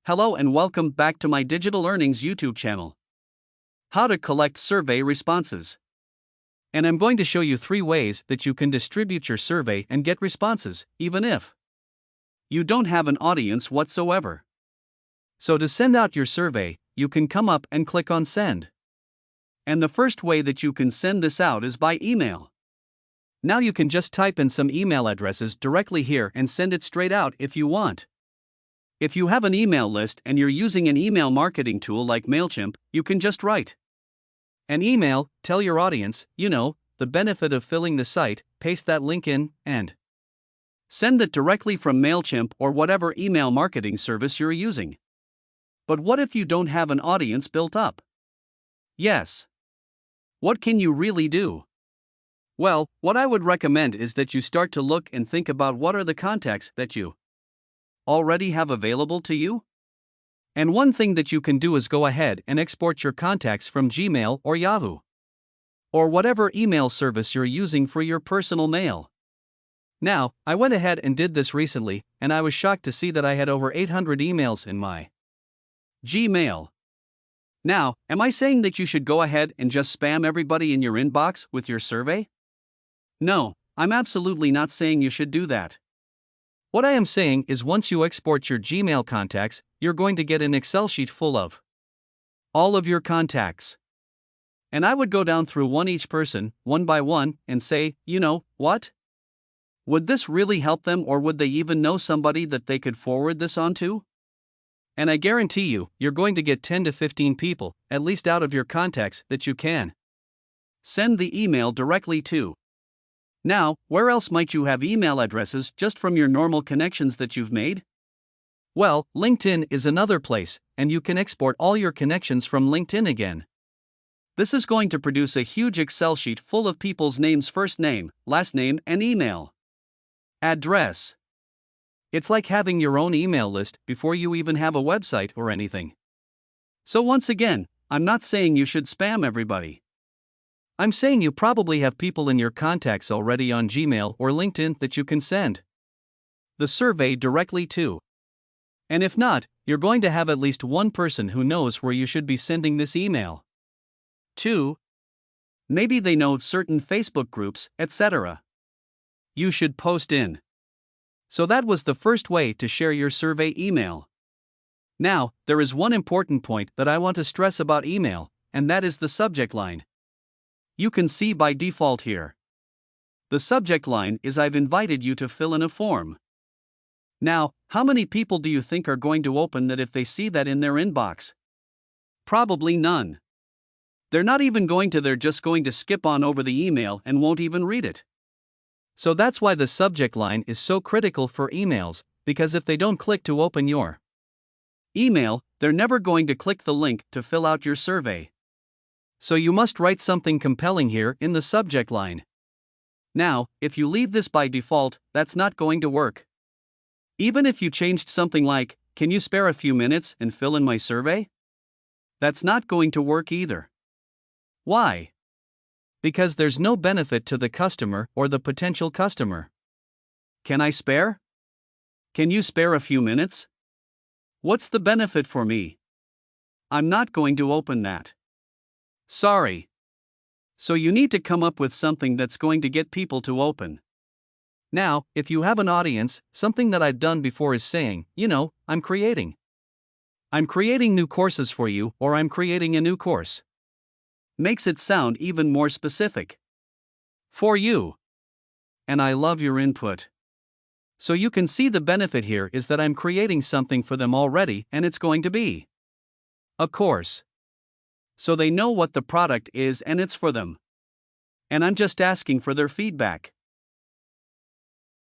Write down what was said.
Hello and welcome back to my Digital Earnings YouTube channel. How to collect survey responses. And I'm going to show you 3 ways that you can distribute your survey and get responses, even if you don't have an audience whatsoever. So to send out your survey, you can come up and click on Send. And the first way that you can send this out is by email. Now you can just type in some email addresses directly here and send it straight out if you want. If you have an email list and you're using an email marketing tool like MailChimp, you can just write an email, tell your audience, the benefit of filling the site, paste that link in, and send it directly from MailChimp or whatever email marketing service you're using. But what if you don't have an audience built up? Yes. What can you really do? Well, what I would recommend is that you start to look and think about what are the contacts that you already have available to you? And one thing that you can do is go ahead and export your contacts from Gmail or Yahoo, or whatever email service you're using for your personal mail. Now, I went ahead and did this recently, and I was shocked to see that I had over 800 emails in my Gmail. Now, am I saying that you should go ahead and just spam everybody in your inbox with your survey? No, I'm absolutely not saying you should do that. What I am saying is once you export your Gmail contacts, you're going to get an Excel sheet full of all of your contacts. And I would go down through each person, one by one, and say, what? Would this really help them, or would they even know somebody that they could forward this on to? And I guarantee you're going to get 10 to 15 people, at least out of your contacts, that you can send the email directly to. Now, where else might you have email addresses just from your normal connections that you've made? Well, LinkedIn is another place, and you can export all your connections from LinkedIn again. This is going to produce a huge Excel sheet full of people's names, first name, last name, and email address. It's like having your own email list before you even have a website or anything. So once again, I'm not saying you should spam everybody. I'm saying you probably have people in your contacts already on Gmail or LinkedIn that you can send the survey directly to. And if not, you're going to have at least one person who knows where you should be sending this email to. Maybe they know certain Facebook groups, etc. You should post in. So that was the first way to share your survey email. Now, there is one important point that I want to stress about email, and that is the subject line. You can see by default here. The subject line is I've invited you to fill in a form. Now, how many people do you think are going to open that if they see that in their inbox? Probably none. They're not even going to, they're just going to skip on over the email and won't even read it. So that's why the subject line is so critical for emails, because if they don't click to open your email, they're never going to click the link to fill out your survey. So you must write something compelling here in the subject line. Now, if you leave this by default, that's not going to work. Even if you changed something like, "Can you spare a few minutes and fill in my survey?" That's not going to work either. Why? Because there's no benefit to the customer or the potential customer. Can I spare? Can you spare a few minutes? What's the benefit for me? I'm not going to open that. Sorry. So you need to come up with something that's going to get people to open. Now, if you have an audience, something that I've done before is saying, I'm creating new courses for you, or I'm creating a new course. Makes it sound even more specific. For you. And I love your input. So you can see the benefit here is that I'm creating something for them already, and it's going to be a course. So they know what the product is and it's for them. And I'm just asking for their feedback.